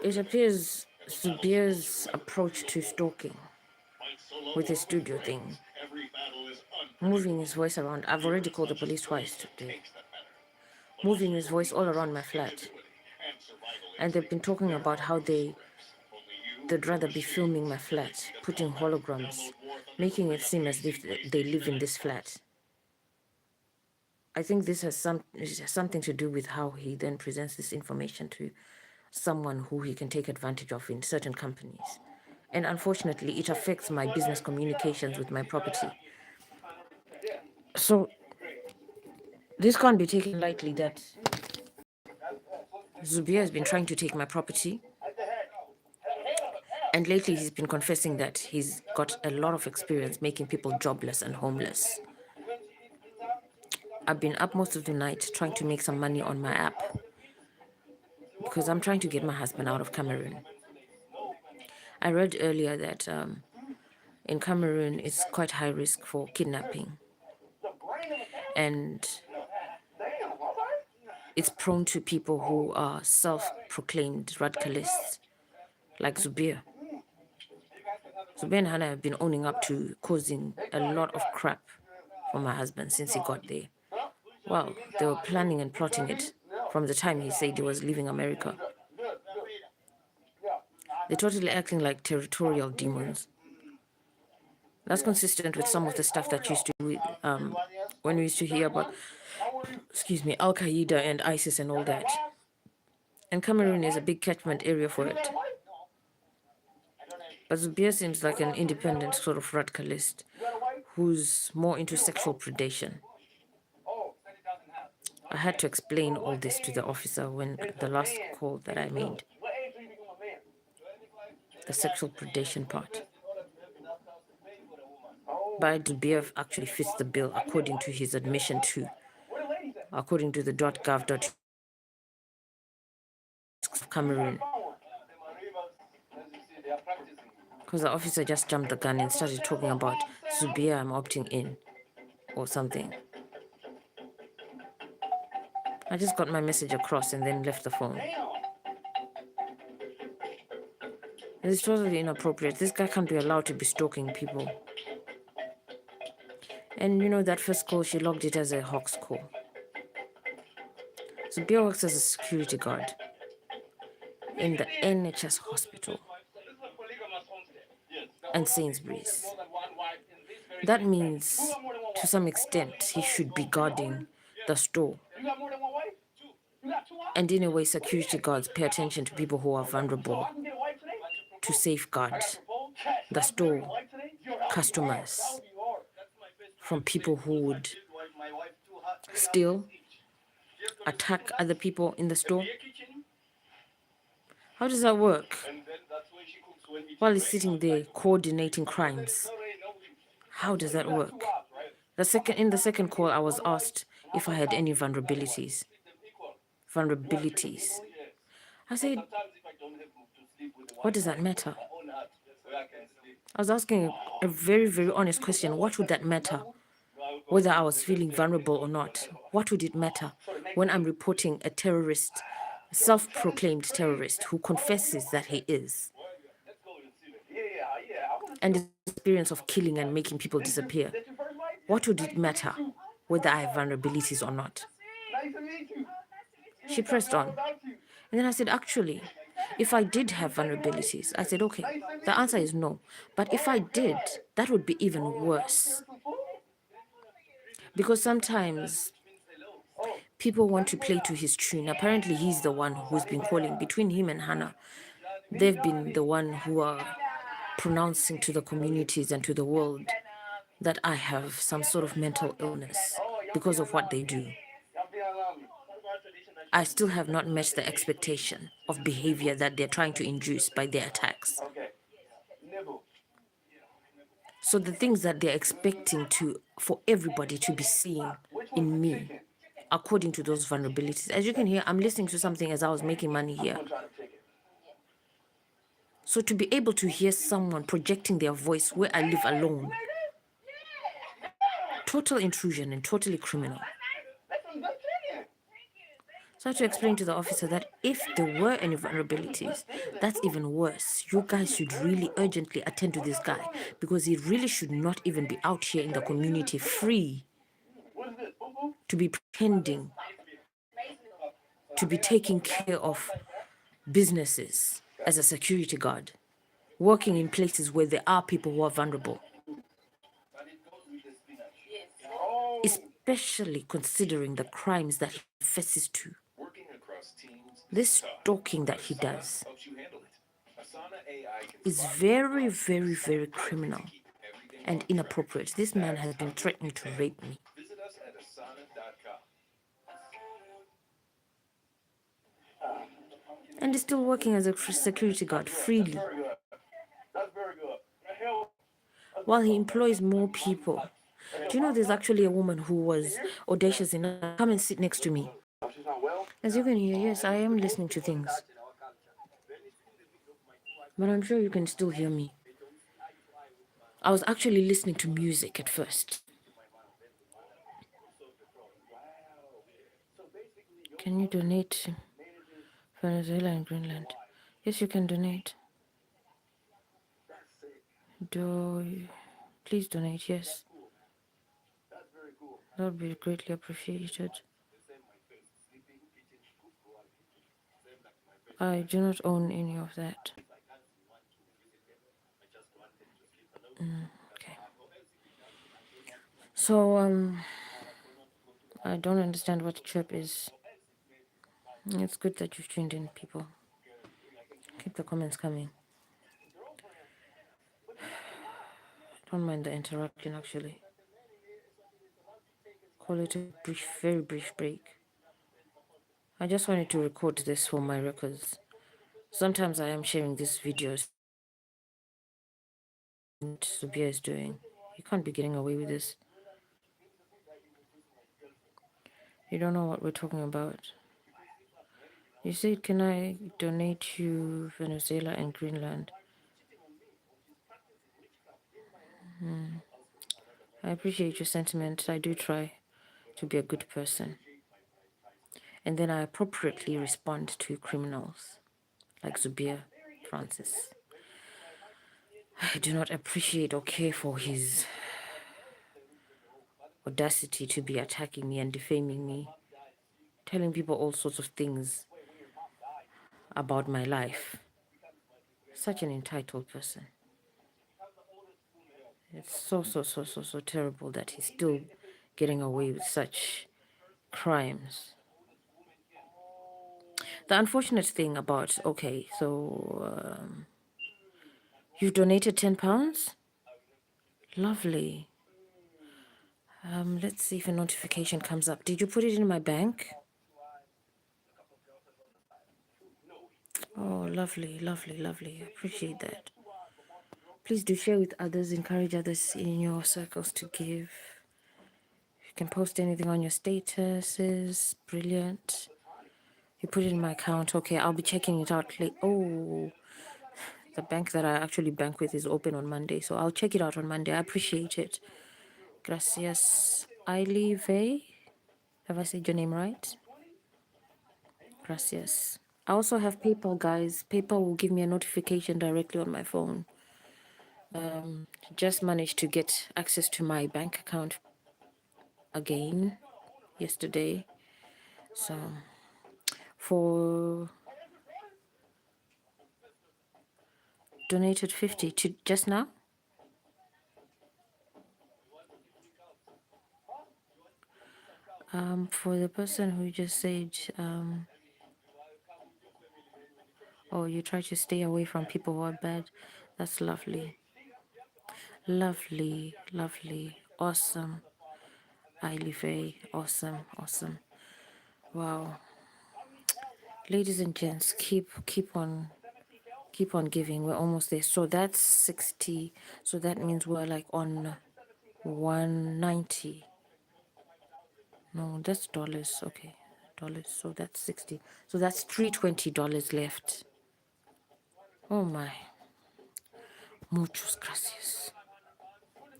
It appears Zubir's approach to stalking with his studio thing, moving his voice around. I've already called the police twice today. Moving his voice all around my flat. And they've been talking about how they'd rather be filming my flat, putting holograms, making it seem as if they live in this flat. I think this has something to do with how he then presents this information to someone who he can take advantage of in certain companies. And unfortunately, it affects my business communications with my property. So this can't be taken lightly that Zubir has been trying to take my property. And lately he's been confessing that he's got a lot of experience making people jobless and homeless. I've been up most of the night trying to make some money on my app because I'm trying to get my husband out of Cameroon. I read earlier that in Cameroon it's quite high risk for kidnapping. And it's prone to people who are self-proclaimed radicalists, like Zubir. Zubir and Hannah have been owning up to causing a lot of crap for my husband since he got there. Well, they were planning and plotting it from the time he said he was leaving America. They're totally acting like territorial demons. That's consistent with some of the stuff that used to, when we used to hear about, Al Qaeda and ISIS and all that. And Cameroon is a big catchment area for it. But Zubir seems like an independent sort of radicalist who's more into sexual predation. I had to explain all this to the officer when the last call that I made. The sexual predation part. But Zubir actually fits the bill according to his admission to, according to the .gov.uk of Cameroon. Because the officer just jumped the gun and started talking about Zubir, I'm opting in or something. I just got my message across and then left the phone. It's totally inappropriate. This guy can't be allowed to be stalking people. And you know, that first call, she logged it as a Hawks call. Zubir works as a security guard in the NHS hospital and Sainsbury's. That means, to some extent, he should be guarding the store. And in a way, security guards pay attention to people who are vulnerable to safeguard the store customers from people who would steal, attack other people in the store. How does that work? While he's sitting there coordinating crimes. How does that work? In the second call, I was asked if I had any vulnerabilities. I said, what does that matter? I was asking a very, very honest question. What would that matter? Whether I was feeling vulnerable or not. What would it matter when I'm reporting a terrorist, self-proclaimed terrorist who confesses that he is, and his experience of killing and making people disappear? What would it matter whether I have vulnerabilities or not? She pressed on. And then I said, actually, if I did have vulnerabilities, I said, okay, the answer is no. But if I did, that would be even worse. Because sometimes people want to play to his tune. Apparently, he's the one who's been calling. Between him and Hannah, they've been the one who are pronouncing to the communities and to the world that I have some sort of mental illness because of what they do. I still have not met the expectation of behavior that they're trying to induce by their attacks. So the things that they're expecting for everybody to be seeing in me, according to those vulnerabilities. As you can hear, I'm listening to something as I was making money here. So to be able to hear someone projecting their voice where I live alone, total intrusion and totally criminal. So I had to explain to the officer that if there were any vulnerabilities, that's even worse. You guys should really urgently attend to this guy because he really should not even be out here in the community free to be pretending to be taking care of businesses as a security guard, working in places where there are people who are vulnerable, especially considering the crimes that he confesses to. This stalking that he does is very, very, very criminal and inappropriate. This man has been threatening to rape me. And is still working as a security guard freely, while he employs more people. Do you know there's actually a woman who was audacious enough to come and sit next to me? As you can hear, yes, I am listening to things. But I'm sure you can still hear me. I was actually listening to music at first. Can you donate to Venezuela and Greenland? Yes, you can donate. Please donate, yes. That would be greatly appreciated. I do not own any of that. Okay. So, I don't understand what chirp is. It's good that you've tuned in, people. Keep the comments coming. Don't mind the interruption, actually. Call it a brief, very brief break. I just wanted to record this for my records. Sometimes I am sharing these videos. What Zubir is doing. You can't be getting away with this. You don't know what we're talking about. You said, can I donate to Venezuela and Greenland? I appreciate your sentiment. I do try to be a good person. And then I appropriately respond to criminals like Zubir Francis. I do not appreciate or care for his audacity to be attacking me and defaming me, telling people all sorts of things about my life. Such an entitled person. It's so terrible that he's still getting away with such crimes. The unfortunate thing about, okay, so you've donated £10? Lovely. Let's see if a notification comes up. Did you put it in my bank? Oh, lovely, lovely, lovely. I appreciate that. Please do share with others, encourage others in your circles to give. You can post anything on your statuses. Brilliant. You put it in my account. Okay, I'll be checking it out later. Oh, the bank that I actually bank with is open on Monday, so I'll check it out on Monday. I appreciate it. Gracias. Ailey Vey. Have I said your name right? Gracias. I also have PayPal, guys. PayPal will give me a notification directly on my phone. Just managed to get access to my bank account again yesterday. So for donated 50 to just now. For the person who just said, oh, you try to stay away from people who are bad. That's lovely. Lovely, lovely, awesome. Ailey, awesome, awesome. Wow. Ladies and gents, keep on giving. We're almost there. So that's 60. So that means we're like on 190. No, that's dollars. Okay. Dollars. So that's 60. So that's $320 left. Oh my. Muchas gracias.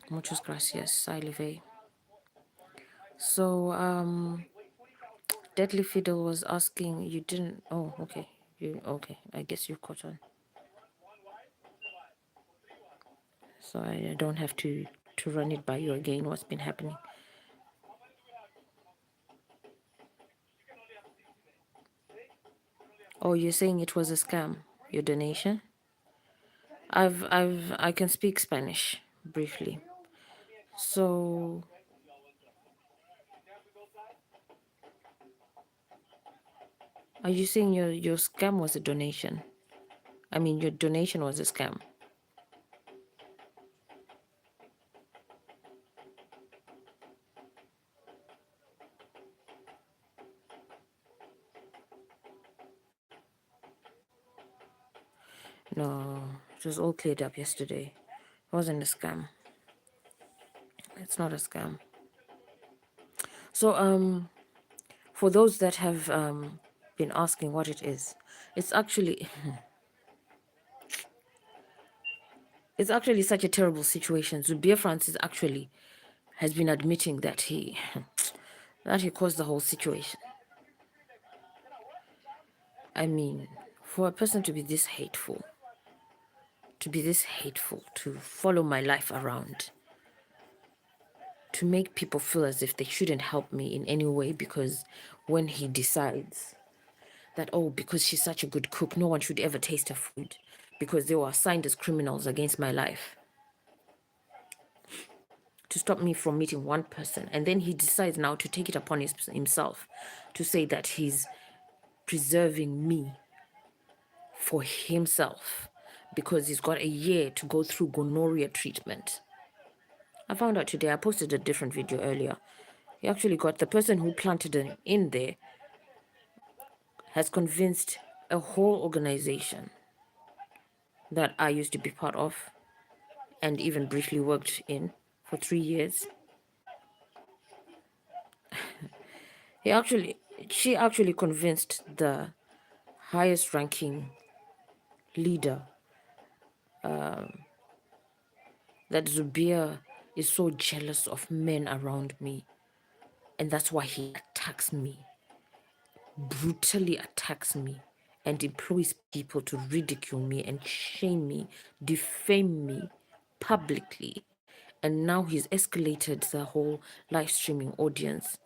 Muchas gracias, Ailey. So Deadly Fiddle was asking, you didn't. Oh, okay. Okay. I guess you caught on. So I don't have to run it by you again. What's been happening? Oh, you're saying it was a scam. Your donation. I can speak Spanish briefly. So, are you saying your scam was a donation? I mean, your donation was a scam. No, it was all cleared up yesterday. It wasn't a scam. It's not a scam. So, for those that have been asking what it is, it's actually it's actually such a terrible situation. Zubir Francis actually has been admitting that he that he caused the whole situation. I mean, for a person to be this hateful, to follow my life around, to make people feel as if they shouldn't help me in any way because when he decides that, oh, because she's such a good cook, no one should ever taste her food because they were assigned as criminals against my life to stop me from meeting one person. And then he decides now to take it upon himself to say that he's preserving me for himself because he's got a year to go through gonorrhea treatment. I found out today, I posted a different video earlier. He actually got the person who planted him in there has convinced a whole organization that I used to be part of and even briefly worked in for 3 years. She actually convinced the highest ranking leader that Zubir is so jealous of men around me and that's why he attacks me, brutally attacks me, and employs people to ridicule me and shame me, defame me publicly. And now he's escalated the whole live streaming audience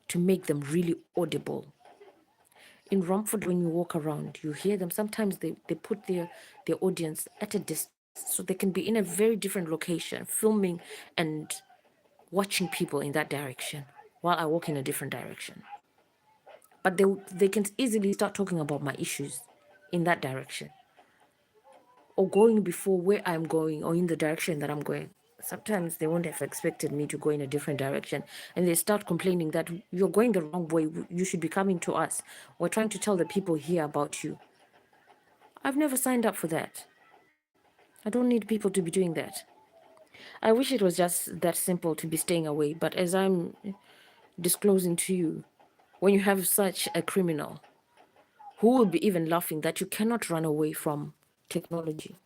to make them really audible. In Romford, when you walk around, you hear them. Sometimes they put their audience at a distance so they can be in a very different location, filming and watching people in that direction while I walk in a different direction. But they can easily start talking about my issues in that direction or going before where I'm going or in the direction that I'm going. Sometimes they won't have expected me to go in a different direction and they start complaining that you're going the wrong way. You should be coming to us. We're trying to tell the people here about you. I've never signed up for that. I don't need people to be doing that. I wish it was just that simple to be staying away, but as I'm disclosing to you, when you have such a criminal who will be even laughing that you cannot run away from technology.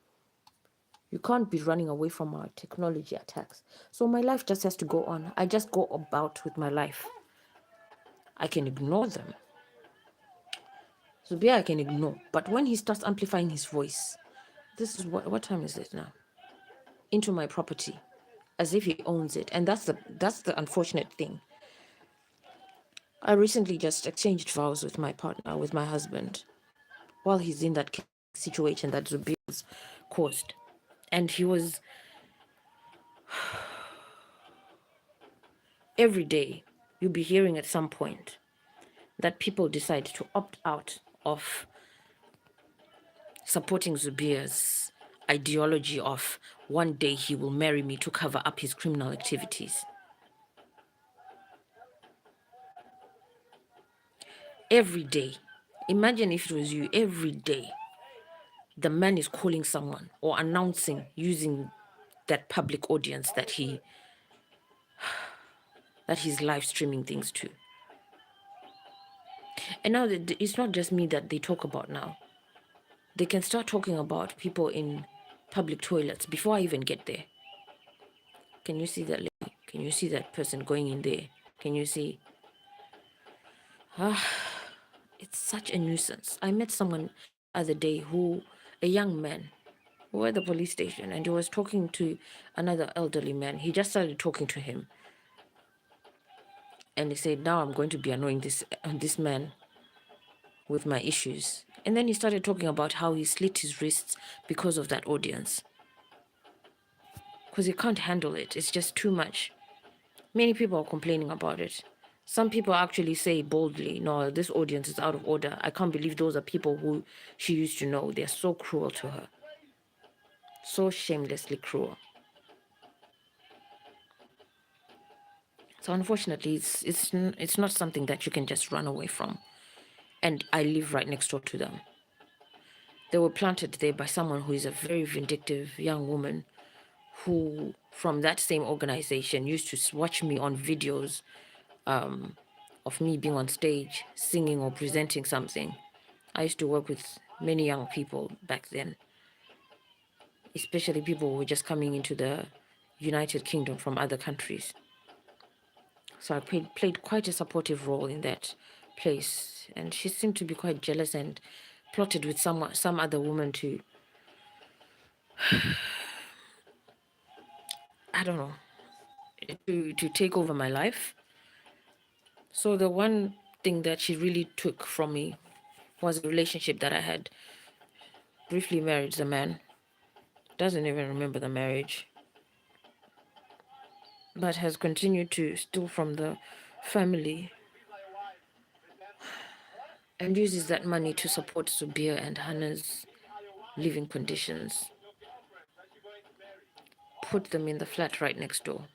You can't be running away from our technology attacks. So my life just has to go on. I just go about with my life. I can ignore them. Zubia I can ignore. But when he starts amplifying his voice, this is what time is it now? Into my property, as if he owns it. And that's the unfortunate thing. I recently just exchanged vows with my partner, with my husband, while he's in that situation that Zubir's caused. And he was every day, you'll be hearing at some point that people decide to opt out of supporting Zubir's ideology of one day he will marry me to cover up his criminal activities. Every day. Imagine if it was you every day. The man is calling someone or announcing using that public audience that he's live streaming things to. And now it's not just me that they talk about now. They can start talking about people in public toilets before I even get there. Can you see that lady? Can you see that person going in there? Can you see? It's such a nuisance. I met someone the other day a young man, who were at the police station, and he was talking to another elderly man. He just started talking to him, and he said, "Now I'm going to be annoying this man with my issues." And then he started talking about how he slit his wrists because of that audience, because he can't handle it. It's just too much. Many people are complaining about it. Some people actually say boldly, "No, this audience is out of order. I can't believe those are people who she used to know. They're so cruel to her. So shamelessly cruel." So unfortunately, it's not something that you can just run away from. And I live right next door to them. They were planted there by someone who is a very vindictive young woman who, from that same organization, used to watch me on videos of me being on stage, singing or presenting something. I used to work with many young people back then, especially people who were just coming into the United Kingdom from other countries. So I played quite a supportive role in that place. And she seemed to be quite jealous and plotted with some other woman to, I don't know, to take over my life. So the one thing that she really took from me was a relationship that I had. Briefly married the man. Doesn't even remember the marriage, but has continued to steal from the family and uses that money to support Zubir and Hannah's living conditions. Put them in the flat right next door.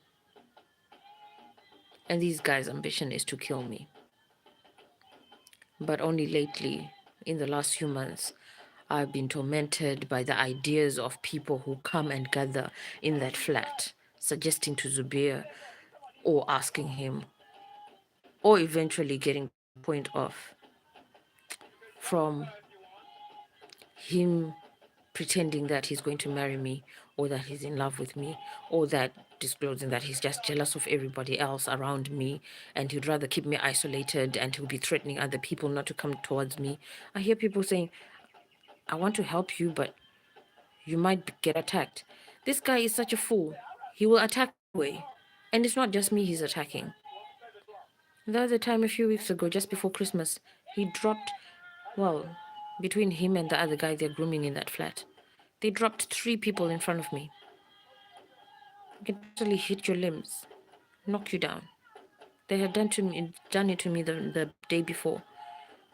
And these guys' ambition is to kill me. But only lately, in the last few months, I've been tormented by the ideas of people who come and gather in that flat, suggesting to Zubir or asking him, or eventually getting to the point of from him pretending that he's going to marry me, or that he's in love with me, or that disclosing that he's just jealous of everybody else around me and he'd rather keep me isolated, and he'll be threatening other people not to come towards me. I hear people saying, "I want to help you, but you might get attacked." This guy is such a fool. He will attack anyway. And it's not just me he's attacking. The other time, a few weeks ago, just before Christmas, he dropped, well, between him and the other guy they're grooming in that flat, they dropped 3 people in front of me. You can totally hit your limbs, knock you down. They had done it to me the day before.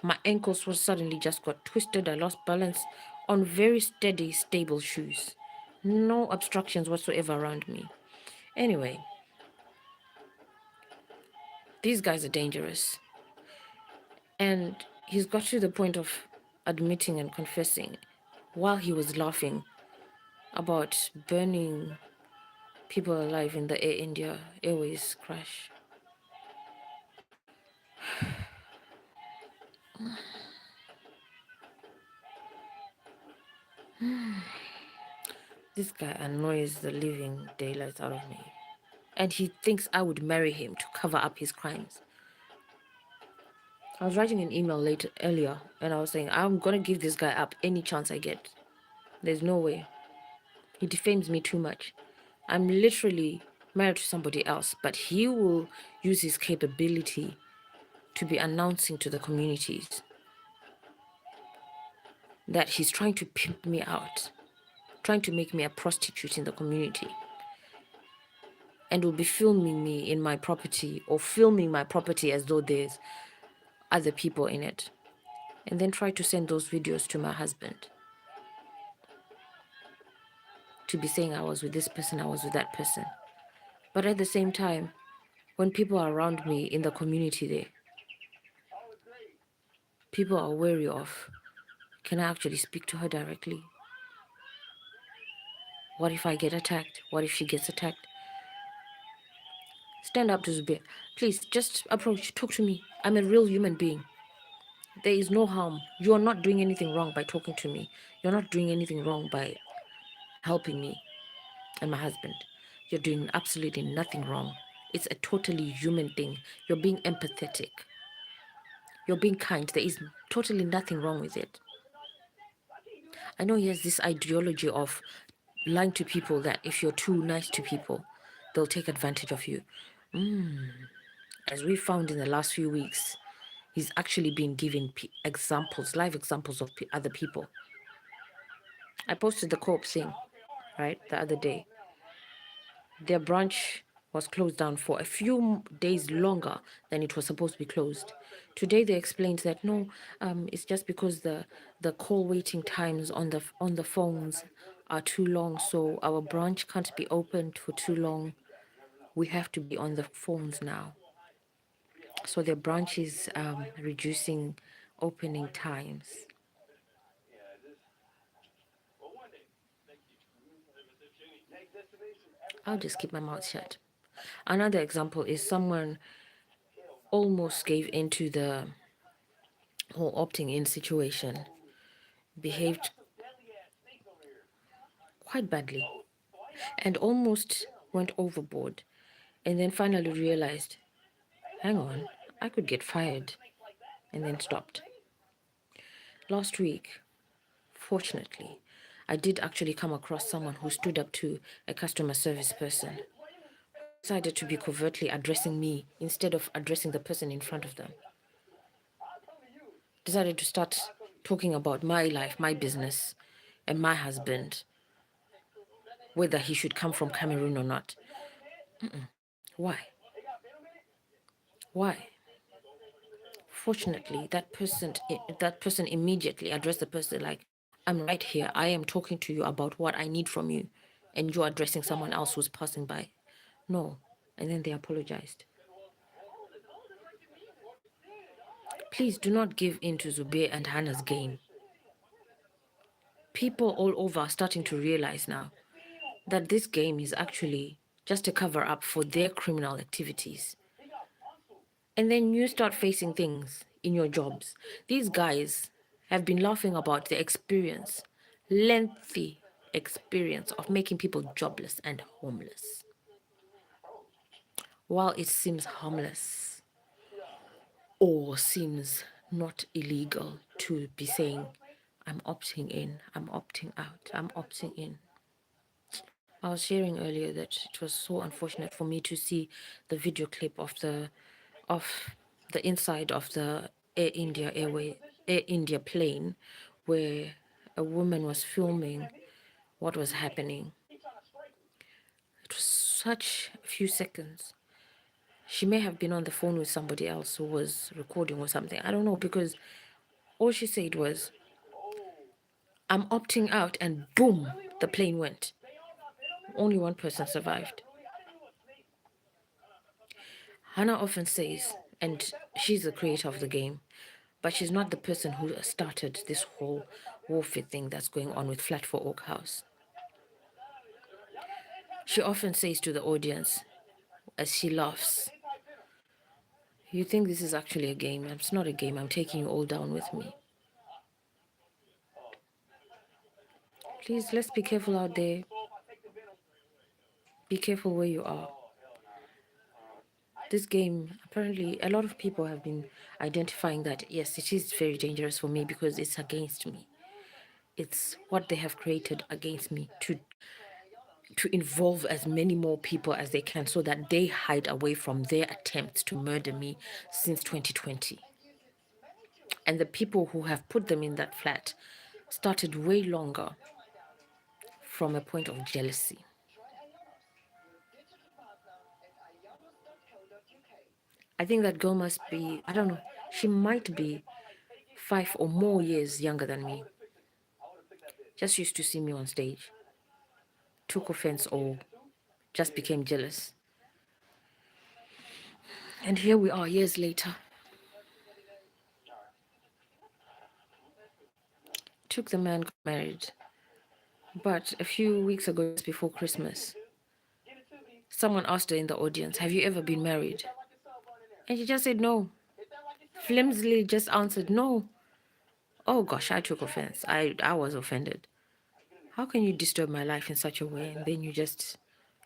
My ankles was suddenly just got twisted. I lost balance on very steady, stable shoes. No obstructions whatsoever around me. Anyway, these guys are dangerous. And he's got to the point of admitting and confessing while he was laughing about burning people alive in the Air India Airways crash. This guy annoys the living daylights out of me. And he thinks I would marry him to cover up his crimes. I was writing an email earlier, and I was saying, I'm gonna give this guy up any chance I get. There's no way. He defames me too much. I'm literally married to somebody else, but he will use his capability to be announcing to the communities that he's trying to pimp me out, trying to make me a prostitute in the community, and will be filming me in my property or filming my property as though there's other people in it, and then try to send those videos to my husband to be saying I was with this person, I was with that person. But at the same time, when people are around me in the community there, people are wary of, can I actually speak to her directly? What if I get attacked? What if she gets attacked? Stand up to Zubir. Please, just approach, talk to me. I'm a real human being. There is no harm. You are not doing anything wrong by talking to me. You're not doing anything wrong by helping me and my husband. You're doing absolutely nothing wrong. It's a totally human thing. You're being empathetic. You're being kind. There is totally nothing wrong with it. I know he has this ideology of lying to people that if you're too nice to people, they'll take advantage of you. As we found in the last few weeks, he's actually been giving examples, live examples of other people. I posted the co-op thing, right, the other day. Their branch was closed down for a few days longer than it was supposed to be closed. Today they explained that no, it's just because the call waiting times on the phones are too long, so our branch can't be opened for too long. We have to be on the phones now. So their branch is reducing opening times. I'll just keep my mouth shut. Another example is someone almost gave into the whole opting in situation, behaved quite badly, and almost went overboard, and then finally realized, hang on, I could get fired, and then stopped. Last week, fortunately, I did actually come across someone who stood up to a customer service person, decided to be covertly addressing me instead of addressing the person in front of them. Decided to start talking about my life, my business, and my husband, whether he should come from Cameroon or not. Why? Why? Fortunately, that person immediately addressed the person like, I'm right here. I am talking to you about what I need from you, and you're addressing someone else who's passing by. No. And then they apologized. Please do not give in to Zubir and Hannah's game. People all over are starting to realize now that this game is actually just a cover up for their criminal activities. And then you start facing things in your jobs. These guys have been laughing about the experience, lengthy experience of making people jobless and homeless. While it seems harmless or seems not illegal to be saying, I'm opting in, I'm opting out, I'm opting in. I was sharing earlier that it was so unfortunate for me to see the video clip of the inside of the Air India plane, where a woman was filming what was happening. It was such a few seconds. She may have been on the phone with somebody else who was recording or something. I don't know, because all she said was, I'm opting out, and boom, the plane went. Only one person survived. Hannah often says, and she's the creator of the game, but she's not the person who started this whole warfare thing that's going on with Flat for Oak House. She often says to the audience, as she laughs, you think this is actually a game? It's not a game. I'm taking you all down with me. Please, let's be careful out there. Be careful where you are. This game, apparently, a lot of people have been identifying that, yes, it is very dangerous for me because it's against me. It's what they have created against me to involve as many more people as they can so that they hide away from their attempts to murder me since 2020. And the people who have put them in that flat started way longer from a point of jealousy. I think that girl must be, I don't know, she might be 5 or more years younger than me. Just used to see me on stage, took offense or just became jealous. And here we are years later. Took the man, got married. But a few weeks ago, just before Christmas, someone asked her in the audience, have you ever been married? And she just said no. Flimsily just answered no. Oh gosh, I took offense. I was offended. How can you disturb my life in such a way and then you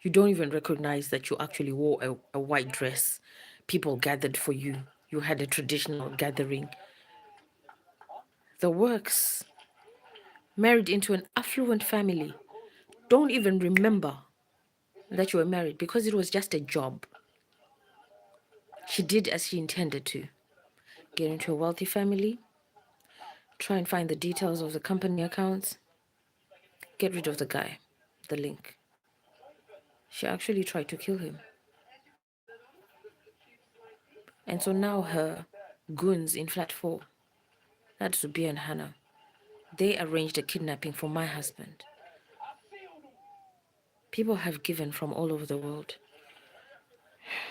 don't even recognize that you actually wore a white dress? People gathered for you. you had a traditional gathering. The works, married into an affluent family, don't even remember that you were married because it was just a job. She did as she intended to get into a wealthy family, try and find the details of the company accounts, get rid of the guy, the link. She actually tried to kill him. And so now her goons in flat 4, that's Zubir and Hannah, they arranged a kidnapping for my husband. People have given from all over the world.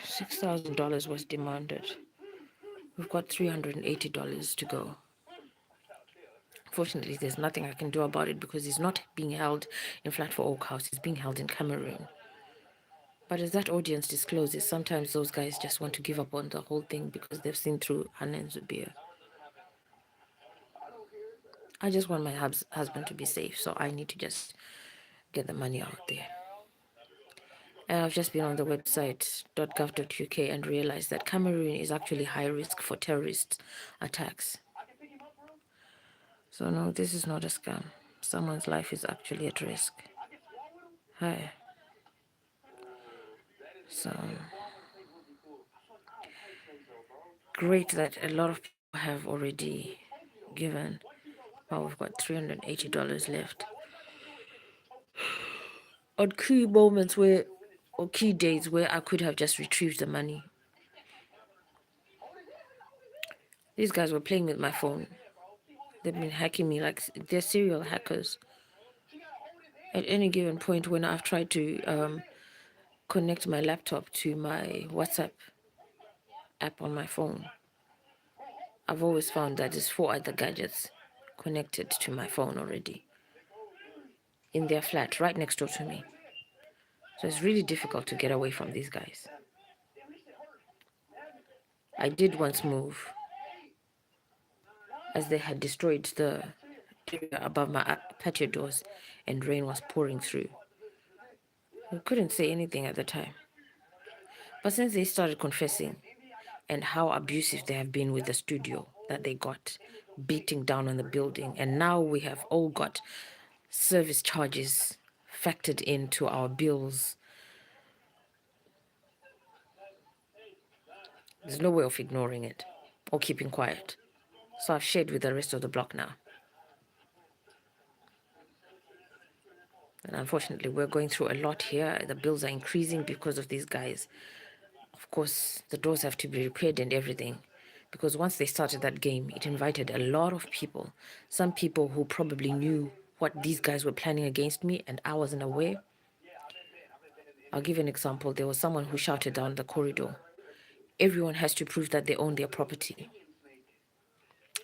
$6,000 was demanded. We've got $380 to go. Fortunately, there's nothing I can do about it because he's not being held in Flat for Oak House. He's being held in Cameroon. But as that audience discloses, sometimes those guys just want to give up on the whole thing because they've seen through Hannah and Zubir. I just want my husband to be safe, so I need to just get the money out there. And I've just been on the website .gov.uk and realized that Cameroon is actually high risk for terrorist attacks. So no, this is not a scam. Someone's life is actually at risk. Hi. So great that a lot of people have already given. Well, we've got $380 left. On key moments where, or key days where I could have just retrieved the money, these guys were playing with my phone. They've been hacking me like they're serial hackers. At any given point when I've tried to connect my laptop to my WhatsApp app on my phone, I've always found that there's 4 other gadgets connected to my phone already in their flat right next door to me. So it's really difficult to get away from these guys. I did once move as they had destroyed the area above my patio doors and rain was pouring through. I couldn't say anything at the time. But since they started confessing and how abusive they have been with the studio that they got, beating down on the building, and now we have all got service charges factored into our bills, there's no way of ignoring it or keeping quiet. So I've shared with the rest of the block now. And unfortunately, we're going through a lot here. The bills are increasing because of these guys. Of course, the doors have to be repaired and everything. Because once they started that game, it invited a lot of people. Some people who probably knew what these guys were planning against me and I wasn't aware. I'll give you an example. There was someone who shouted down the corridor, everyone has to prove that they own their property.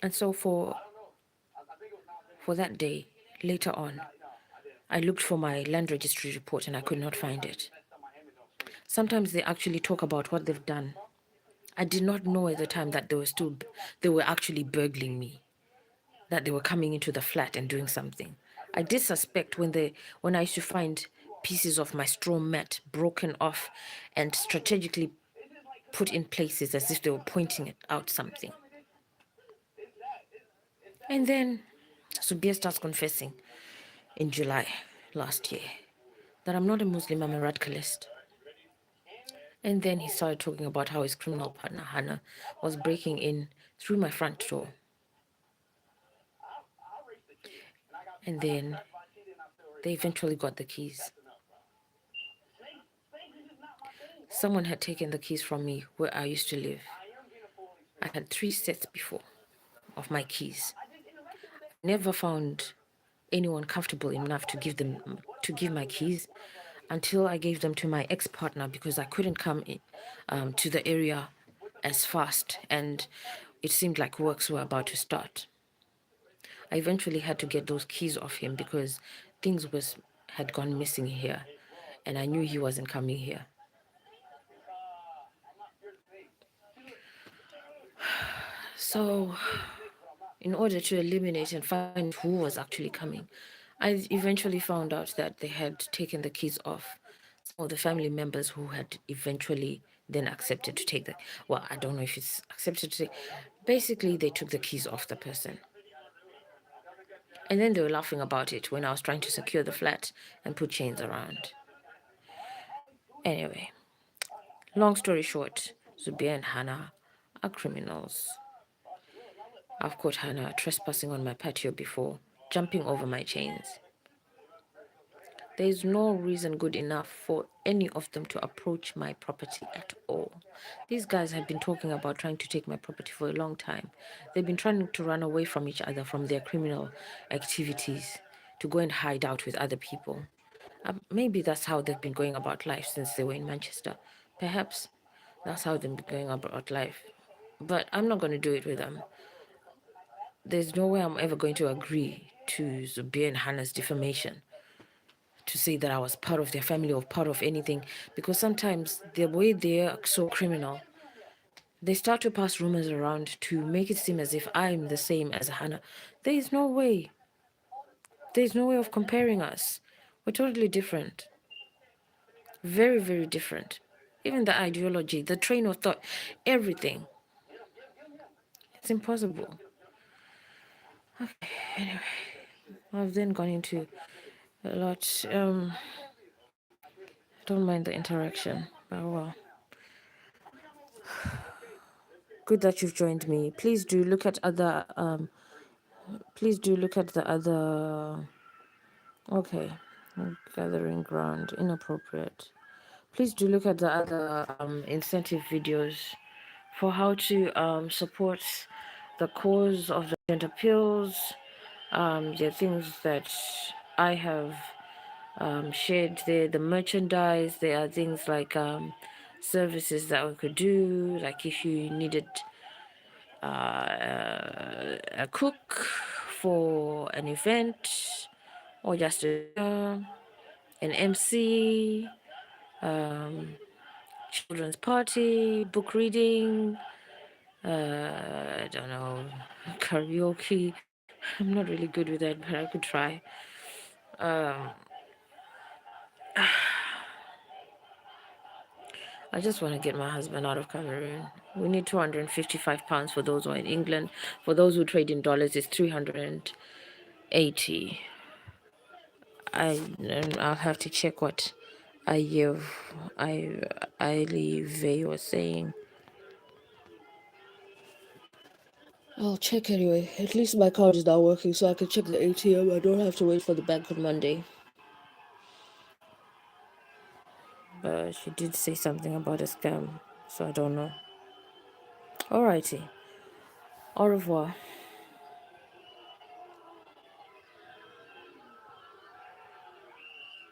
And so for that day, later on, I looked for my land registry report and I could not find it. Sometimes they actually talk about what they've done. I did not know at the time that they were actually burgling me, that they were coming into the flat and doing something. I did suspect when I used to find pieces of my straw mat broken off and strategically put in places as if they were pointing it out something. And then Subir starts confessing in July last year that I'm not a Muslim, I'm a radicalist. And then he started talking about how his criminal partner, Hannah, was breaking in through my front door. And then they eventually got the keys. Someone had taken the keys from me where I used to live. I had 3 sets before of my keys. Never found anyone comfortable enough to give my keys until I gave them to my ex-partner because I couldn't come to the area as fast and it seemed like works were about to start. I eventually had to get those keys off him because things had gone missing here and I knew he wasn't coming here. So in order to eliminate and find who was actually coming, I eventually found out that they had taken the keys off some of the family members who had eventually then accepted to take the, well, I don't know if it's accepted to take, basically they took the keys off the person. And then they were laughing about it when I was trying to secure the flat and put chains around. Anyway, long story short, Zubir and Hannah are criminals. I've caught Hannah trespassing on my patio before, jumping over my chains. There is no reason good enough for any of them to approach my property at all. These guys have been talking about trying to take my property for a long time. They've been trying to run away from each other, from their criminal activities, to go and hide out with other people. Maybe that's how they've been going about life since they were in Manchester. Perhaps that's how they've been going about life. But I'm not going to do it with them. There's no way I'm ever going to agree to Zubir and Hannah's defamation, to say that I was part of their family or part of anything, because sometimes the way they're so criminal, they start to pass rumors around to make it seem as if I'm the same as Hannah. There is no way. There's no way of comparing us. We're totally different. Very, very different. Even the ideology, the train of thought, everything. It's impossible. Okay, anyway, I've then gone into a lot. I don't mind the interaction, but well. Good that you've joined me. Please do look at other please do look at the other. Okay, gathering ground inappropriate. Please do look at the other incentive videos for how to support the cause of the gender appeals. There are things that I have shared there, the merchandise. There are things like services that we could do, like if you needed a cook for an event, or just an MC, children's party, book reading, I don't know, karaoke. I'm not really good with that, but I could try. I just want to get my husband out of Cameroon. We need £255 for those who are in England. For those who trade in dollars, it's 380. I'll have to check what I leave was saying. I'll check anyway. At least my card is now working, so I can check the ATM. I don't have to wait for the bank on Monday. But she did say something about a scam, so I don't know. Alrighty. Au revoir.